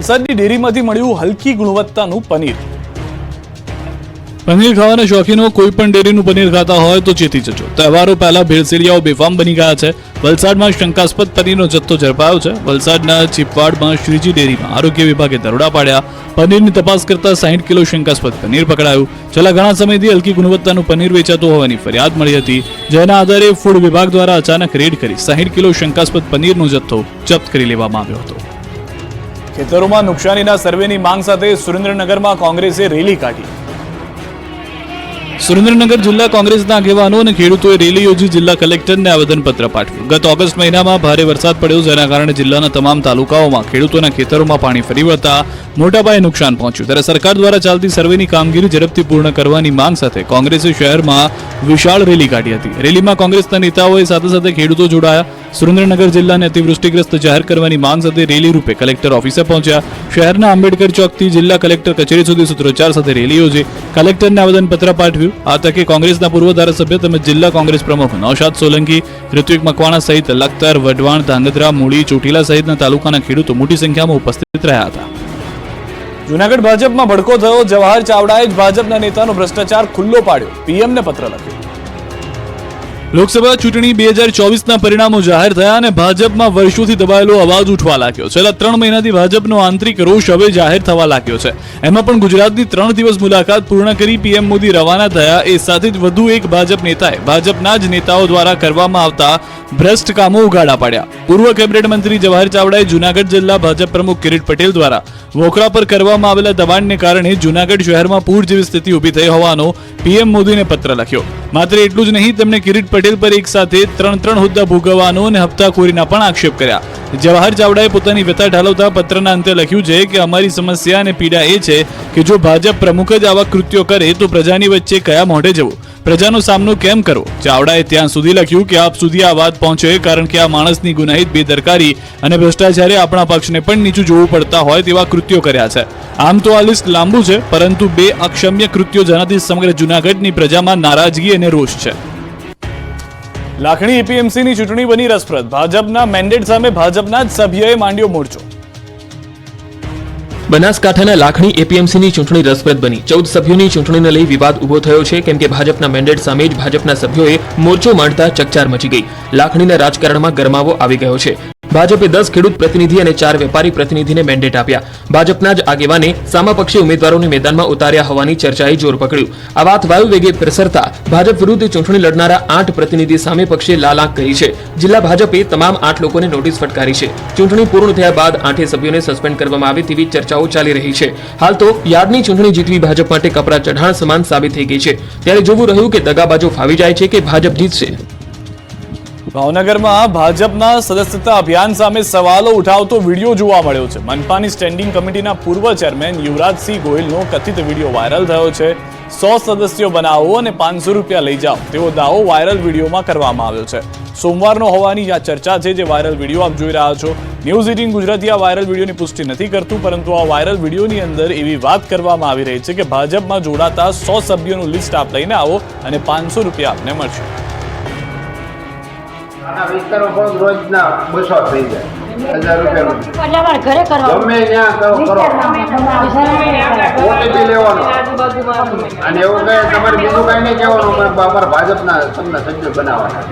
વલસાડની ડેરીમાંથી મળ્યું હલકી ગુણવત્તાનું પનીર। પનીર ખાવાના શોખીનો કોઈ પણ ડેરીનું પનીર ખાતા હોય તો ચેતી જજો। તહેવારો પહેલા ભેળસેળિયાઓ બેફામ બની ગયા છે। વલસાડમાં શંકાસ્પદ પનીરનો જથ્થો ઝડપાયો છે। વલસાડના ચીપવાડમાં શ્રીજી ડેરીમાં આરોગ્ય વિભાગે દરોડા પાડ્યા। પનીરની તપાસ કરતા 60 કિલો શંકાસ્પદ પનીર પકડાયું। છેલ્લા ઘણા સમયથી હલકી ગુણવત્તાનું પનીર વેચાતું હોવાની ફરિયાદ મળી હતી, જેના આધારે ફૂડ વિભાગ દ્વારા અચાનક રેડ કરી 60 કિલો શંકાસ્પદ પનીરનો જથ્થો જપ્ત કરી લેવામાં આવ્યો હતો। ખેતરોમાં નુકસાનીના સર્વેની માંગ સાથે સુરેન્દ્રનગરમાં કોંગ્રેસે રેલી કાઢી। સુરેન્દ્રનગર જિલ્લા કોંગ્રેસના આગેવાનો અને ખેડૂતોએ રેલી યોજી જિલ્લા કલેક્ટરને આવેદનપત્ર પાઠવ્યું। ગત ઓગસ્ટ મહિનામાં ભારે વરસાદ પડ્યો, જેના કારણે જિલ્લાના તમામ તાલુકાઓમાં ખેડૂતોના ખેતરોમાં પાણી ફરી વળતા મોટા પાયે નુકસાન પહોંચ્યું। ત્યારે સરકાર દ્વારા ચાલતી સર્વેની કામગીરી ઝડપથી પૂર્ણ કરવાની માંગ સાથે કોંગ્રેસે શહેરમાં વિશાળ રેલી કાઢી હતી। રેલીમાં કોંગ્રેસના નેતાઓએ સાથે સાથે ખેડૂતો જોડાયા। સુરેન્દ્રનગર જિલ્લાને અતિવૃષ્ટિગ્રસ્ત જાહેર કરવાની માંગ સાથે રેલી રૂપે કલેક્ટર ઓફિસે પહોંચ્યા। શહેરના આંબેડકર ચોકથી જિલ્લા કલેક્ટર કચેરી સુધી સૂત્રોચ્ચાર સાથે રેલી યોજી કલેક્ટરને આવેદનપત્ર પાઠવ્યું। આ તકે કોંગ્રેસના પૂર્વ ધારાસભ્ય તેમજ જિલ્લા કોંગ્રેસ પ્રમુખ નૌશાદ સોલંકી, ઋત્વિક મકવાણા સહિત લખતર, વઢવાણ, ધાંગધ્રા, મૂળી, ચોટીલા સહિતના તાલુકાના ખેડૂતો મોટી સંખ્યામાં ઉપસ્થિત રહ્યા હતા। જૂનાગઢ ભાજપમાં ભડકો થયો। જવાહર ચાવડાએ જ ભાજપના નેતાનો ભ્રષ્ટાચાર ખુલ્લો પાડ્યો। પીએમને પત્ર લખ્યો। લોકસભા ચૂંટણી 2024ના પરિણામો જાહેર થયા અને ભાજપમાં વર્ષોથી દબાયેલો અવાજ ઉઠવા લાગ્યો। છેલ્લા 3 મહિનાથી ભાજપનો આંતરિક રોષ હવે જાહેર થવા લાગ્યો છે। એમાં પણ ગુજરાતની 3 દિવસ મુલાકાત પૂર્ણ કરી પીએમ મોદી રવાના થયા। એ સાથે જ વધુ એક ભાજપ નેતાએ ભાજપના જ નેતાઓ દ્વારા કરવામાં આવતા ભ્રષ્ટ કામો ઉગાડા પાડ્યા। પૂર્વ કેબિનેટ મંત્રી જવાહર ચાવડાએ જૂનાગઢ જિલ્લા ભાજપ પ્રમુખ કિરીટ પટેલ દ્વારા વોકરા પર કરવામાં આવેલા દબાણને કારણે જૂનાગઢ શહેરમાં પૂર જેવી સ્થિતિ ઊભી થઈ હોવાનો પીએમ મોદીને પત્ર લખ્યો। માત્ર એટલું જ નહીં, તેમણે કિરીટ પટેલ પર એક સાથે 3 હોદ્દા ભોગવવાનો અને હપ્તાખોરીના પણ આક્ષેપ કર્યા। જવાહર ચાવડાએ પોતાની વ્યથા ઠાલવતા પત્રના અંતે લખ્યું છે કે અમારી સમસ્યા અને પીડા એ છે કે જો ભાજપ પ્રમુખ જ આવા કૃત્યો કરે તો પ્રજાની વચ્ચે કયા મોઢે જવું, પ્રજાનો સામનો કેમ કરવો। ચાવડાએ ત્યાં સુધી લખ્યું કે આપ સુધી આ વાત પહોંચે કારણ કે આ માણસની ગુનાહિત બેદરકારી અને ભ્રષ્ટાચારે આપણા પક્ષને પણ નીચું જોવું પડતા હોય તેવા કૃત્યો કર્યા છે। આમ તો આ લિસ્ટ લાંબુ છે, પરંતુ 2 અક્ષમ્ય કૃત્યો જેનાથી સમગ્ર જૂનાગઢની પ્રજામાં નારાજગી અને રોષ છે। લાખણી એપીએમસીની ચૂંટણી બની રસપ્રદ। ભાજપના મેન્ડેટ સામે ભાજપના જ સભ્યોએ માંડ્યો મોરચો। બનાસકાંઠાના લાખણી એપીએમસીની ચૂંટણી રસપ્રદ બની। 14 સભ્યોની ચૂંટણીને લઈ વિવાદ ઉભો થયો છે, કેમ કે ભાજપના મેન્ડેટ સામે જ ભાજપના સભ્યોએ મોરચો માંડતા ચકચાર મચી ગઈ। લાખણીના રાજકારણમાં ગરમાવો આવી ગયો છે। ભાજપે 10 ખેડૂત પ્રતિનિધિ અને 4 વેપારી પ્રતિનિધિને મેન્ડેટ આપ્યા। ભાજપના જ આગેવાને સામાપક્ષી ઉમેદવારોને મેદાનમાં ઉતાર્યા હોવાની ચર્ચાએ જોર પકડ્યું। આ વાત વાયુ વેગે પ્રસરતા ભાજપ વિરુદ્ધ ચૂંટણી લડનારા 8 પ્રતિનિધિ સામે પક્ષે લાલ આંખ કરી છે। જિલ્લા ભાજપે તમામ 8 લોકોને નોટિસ ફટકારી છે। ચૂંટણી પૂર્ણ થયા બાદ 8 સભ્યોને સસ્પેન્ડ કરવામાં આવે તેવી ચર્ચાઓ ચાલી રહી છે। હાલ તો યાર્ડની ચૂંટણી જીતવી ભાજપ માટે કપરા ચઢાણ સમાન સાબિત થઈ ગઈ છે। ત્યારે જોવું રહ્યું કે દગાબાજો ફાવી જાય છે કે ભાજપ જીતશે। ભાવનગરમાં ભાજપના સદસ્યતા અભિયાન સામે સવાલો ઉઠાવતો વિડીયો જોવા મળ્યો છે। મનપાની સ્ટેન્ડિંગ કમિટીના પૂર્વ ચેરમેન યુવરાજસિંહ ગોહિલનો કથિત વિડીયો વાયરલ થયો છે। 100 સદસ્યો બનાવો અને 500 રૂપિયા લઈ જાઓ તેવો દાવો વાયરલ વિડીયોમાં કરવામાં આવ્યો છે। સોમવારનો હોવાની આ ચર્ચા છે, જે વાયરલ વિડીયો આપ જોઈ રહ્યા છો। ન્યૂઝ 18 ગુજરાતી આ વાયરલ વિડીયોની પુષ્ટિ નથી કરતું, પરંતુ આ વાયરલ વિડીયોની અંદર એવી વાત કરવામાં આવી રહી છે કે ભાજપમાં જોડાતા 100 સભ્યોનું લિસ્ટ આપ લઈને આવો અને 500 રૂપિયા આપને મળશે। વિસ્તારો પણ રોજના 200 થઈ જાય, 1000 રૂપિયા ઘરે કરો, ગમે ત્યાં કરો, ઓટીપી લેવાનો અને એવું કઈ તમારે બીજું કઈ નહીં કહેવાનું, અમારા ભાજપના તમને સભ્ય બનાવવાના,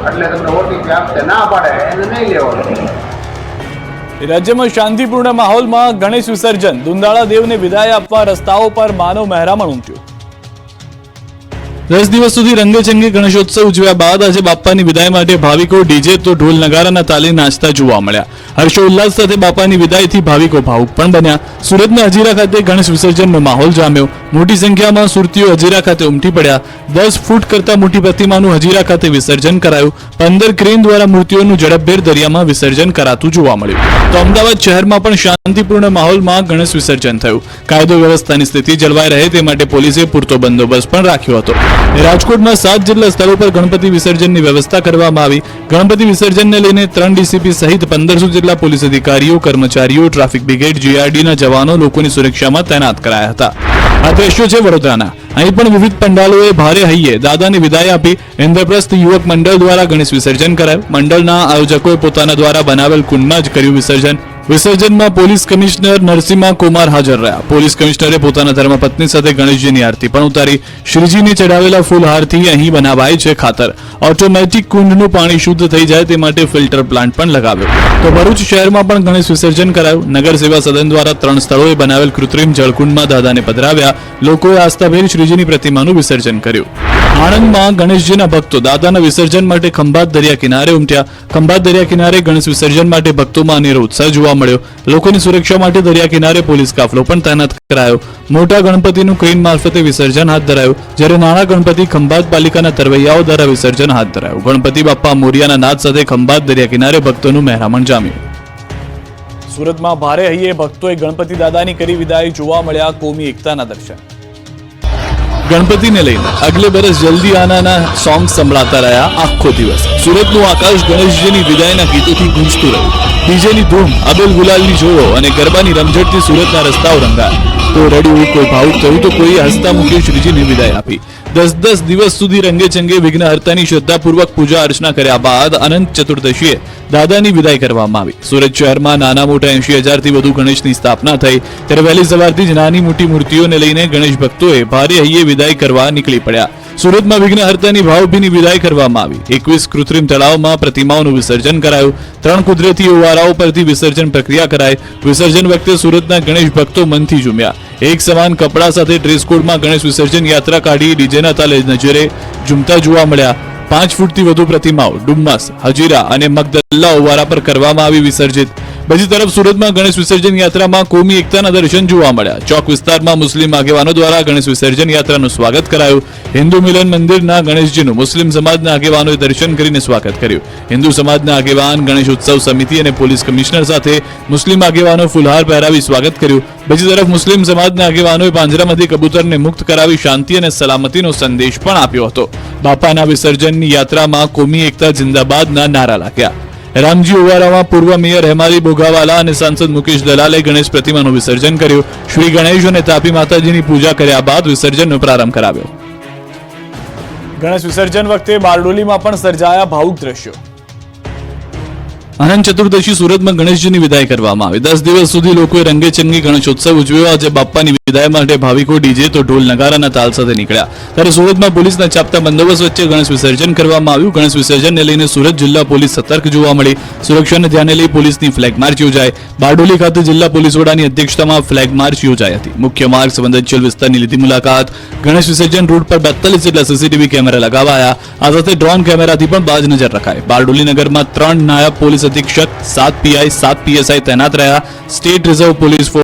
એટલે તમને ઓટીપી આપશે ના પાડે એને નહીં લેવાનું। રાજ્યમાં શાંતિપૂર્ણ માહોલમાં ગણેશ વિસર્જન। દુંદાળા દેવને વિદાય આપવા રસ્તાઓ પર માનવ મહેરામણ ઉમટ્યું। 10 દિવસ સુધી રંગેચંગે ગણેશોત્સવ ઉજવ્યા બાદ આજે બાપાની વિદાય માટે ભાવિકો ડીજે તો ઢોલ નગારાના તાલે નાચતા જોવા મળ્યા। હર્ષોલ્લાસ સાથે બાપાની વિદાયથી ભાવિકો ભાવુક પણ બન્યા। સુરતના હજીરા ખાતે ગણેશ વિસર્જનનો માહોલ જામ્યો। મોટી સંખ્યામાં સુરતીઓ હજીરા ખાતે ઉમટી પડ્યા। 10 ફૂટ કરતા મોટી પ્રતિમાનું હજીરા ખાતે વિસર્જન કરાયું। 15 ક્રેન દ્વારા મૂર્તિઓનું ઝડપભેર દરિયામાં વિસર્જન કરાતું જોવા મળ્યું। તો અમદાવાદ શહેરમાં પણ શાંતિપૂર્ણ માહોલમાં ગણેશ વિસર્જન થયું। કાયદો વ્યવસ્થાની સ્થિતિ જળવાઈ રહે તે માટે પોલીસે પૂરતો બંદોબસ્ત પણ રાખ્યો હતો। રાજકોટમાં 7 જેટલા સ્થળો પર ગણપતિ વિસર્જનની વ્યવસ્થા કરવામાં આવી। ગણપતિ વિસર્જનને લઈને 3 ડીસીપી સહિત 1500 જેટલા પોલીસ અધિકારીઓ, કર્મચારીઓ, ટ્રાફિક બ્રિગેડ, જીઆરડીના જવાનો લોકોની સુરક્ષામાં તૈનાત કરાયા હતા। આ દ્રશ્યો છે વડોદરાના। અહીં પણ વિવિધ પંડાલોએ ભારે હૈયે દાદાની વિદાય આપી। ઇન્દ્રપ્રસ્થ યુવક મંડળ દ્વારા ગણેશ વિસર્જન કરાયું। મંડળના આયોજકોએ પોતાના દ્વારા બનાવેલ કુંડમાં જ કર્યું વિસર્જન। વિસર્જનમાં પોલીસ કમિશનર નરસિંહા કુમાર હાજર રહ્યા. પોલીસ કમિશનરે પોતાના ધર્મપત્ની સાથે ગણેશજીની આરતી પણ ઉતારી. શ્રીજીને ચડાવેલા ફૂલહારથી અહીં બનાવાય છે ખાતર. ઓટોમેટિક કુંડનું પાણી શુદ્ધ થઈ જાય તે માટે ફિલ્ટર પ્લાન્ટ પણ લગાવ્યો. તો ભરૂચ શહેરમાં પણ ગણેશ વિસર્જન કરાયું. નગર સેવા સદન દ્વારા 3 સ્થળોએ બનાવેલ કૃત્રિમ જળકુંડમાં દાદાને પધરાવ્યા. લોકોએ આસ્થાભેર શ્રીજીની પ્રતિમાનું વિસર્જન કર્યું. આણંદમાં ગણેશજીના ભક્તો દાદાના વિસર્જન માટે ખંભાત દરિયા કિનારે ઉમટ્યા. ખંભાત દરિયા કિનારે ગણેશ વિસર્જન માટે ભક્તોમાં અનેરો ઉત્સાહ જોવા મળ્યો. લોકોની સુરક્ષા માટે દરિયા કિનારે પોલીસ કાફલો પણ તૈનાત કરાયો. મોટા ગણપતિનું ક્રેન મારફતે વિસર્જન હાથ ધરાયું, જ્યારે નાના ગણપતિ ખંભાત પાલિકાના તરવૈયાઓ દ્વારા વિસર્જન હાથ ધરાયું. ગણપતિ બાપ્પા મોરિયાના નાદ સાથે ખંભાત દરિયા કિનારે ભક્તોનું મહેરામણ જામ્યું. સુરતમાં ભારે હૈયે ભક્તોએ ગણપતિ દાદાની કરી વિદાય. જોવા મળ્યા કોમી એકતાના દર્શન. ગણપતિને લઈને અગલે બરસ જલ્દી આનાના સોંગ સંભળાતા રહ્યા આખો દિવસ. સુરતનું આકાશ ગણેશજીની વિદાયના ગીતોથી ગુંજતું રહ્યું. ડીજેની ધૂમ, અબેલ ગુલાલની જોડો અને ગરબાની રમઝટથી સુરતના રસ્તાઓ રંગાયા. કોઈ રડ્યું, કોઈ ભાવુક થયું તો કોઈ હસતા મુખે શ્રીજીને વિદાય આપી. 10 દિવસ સુધી રંગે ચંગે વિઘ્નહર્તાની શ્રદ્ધાપૂર્વક પૂજા અર્ચના કર્યા બાદ અનંત ચતુર્દશીએ દાદાની વિદાય કરવામાં આવી. સુરત શહેરમાં નાના મોટા 80,000થી વધુ ગણેશની સ્થાપના થઈ. ત્યારે વહેલી સવારથી જ નાની મોટી મૂર્તિઓને લઈને ગણેશ ભક્તોએ ભારે હૈયે વિદાય કરવા નીકળી પડ્યા. સુરતમાં વિઘ્નહર્તાની ભાવભીની વિદાય કરવામાં આવી. 21 કૃત્રિમ તળાવમાં પ્રતિમાઓનું વિસર્જન કરાયું. 3 કુદરતી ઓવારાઓ પરથી વિસર્જન પ્રક્રિયા કરાઈ. વિસર્જન વખતે સુરતના ગણેશ ભક્તો મનથી ઝૂમ્યા. એક સમાન કપડા સાથે ડ્રેસ કોડમાં ગણેશ વિસર્જન યાત્રા કાઢી ડીજેના તાલે નજરે ઝૂમતા જોવા મળ્યા. 5 ફૂટથી વધુ પ્રતિમાઓ ડુમ્મસ, હજીરા અને મગદલ્લા ઓવારા પર કરવામાં આવી વિસર્જિત. બીજી તરફ સુરતમાં ગણેશ વિસર્જન યાત્રામાં કોમી એકતાના દર્શન જોવા મળ્યા. ચોક વિસ્તારમાં મુસ્લિમ આગેવાનો દ્વારા ગણેશ વિસર્જન યાત્રાનું સ્વાગત કરાયું. હિન્દુ મિલન મંદિરના ગણેશજીનું મુસ્લિમ સમાજના આગેવાનોએ દર્શન કરીને સ્વાગત કર્યું. હિન્દુ સમાજના આગેવાન, ગણેશ ઉત્સવ સમિતિ અને પોલીસ કમિશનર સાથે મુસ્લિમ આગેવાનો ફુલહાર પહેરાવી સ્વાગત કર્યું. બીજી તરફ મુસ્લિમ સમાજના આગેવાનોએ પાંજરામાંથી કબૂતરને મુક્ત કરાવી શાંતિ અને સલામતીનો સંદેશ પણ આપ્યો હતો. બાપાના વિસર્જનની યાત્રામાં કોમી એકતા જિંદાબાદના નારા લાગ્યા. રામજી ઓવારામાં પૂર્વ મેયર હેમાલી બોઘાવાલા અને સાંસદ મુકેશ દલાલે ગણેશ પ્રતિમાનું વિસર્જન કર્યું. શ્રી ગણેશ અને તાપી માતાજીની પૂજા કર્યા બાદ વિસર્જનનો પ્રારંભ કરાવ્યો. ગણેશ વિસર્જન વખતે બારડોલીમાં પણ સર્જાયા ભાવુક દ્રશ્યો. અનંત ચતુર્દશી સુરતમાં ગણેશજીની વિદાય કરવામાં આવી. 10 દિવસ સુધી લોકોએ રંગેચંગી ગણેશોત્સવ ઉજવ્યો. આજે બાપ્પાની વિદાય માટે ભાવિકો ડીજે તો ઢોલ નગારાના તાલ સાથે નીકળ્યા. ત્યારે સુરતમાં પોલીસના ચાપતા બંદોબસ્ત વચ્ચે ગણેશ વિસર્જન કરવામાં આવ્યું. ગણેશ વિસર્જનને લઈને સુરત જિલ્લા પોલીસ સતર્ક જોવા મળી. સુરક્ષાને ધ્યાને લઈ પોલીસની ફ્લેગ માર્ચ યોજાઈ. બારડોલી ખાતે જિલ્લા પોલીસ વડાની અધ્યક્ષતામાં ફ્લેગ માર્ચ યોજાઈ હતી. મુખ્ય માર્ગ સંવેદનશીલ વિસ્તારની લીધી મુલાકાત. ગણેશ વિસર્જન રૂટ પર 42 જેટલા સીસીટીવી કેમેરા લગાવાયા. આ સાથે ડ્રોન કેમેરાથી પણ બાજ નજર રખાય. બારડોલી નગરમાં 3 નાયબ પોલીસ અધિક્ષક, 7 પીઆઈ, 7 પીએસઆઈ તૈનાત રહ્યા. State reserve police force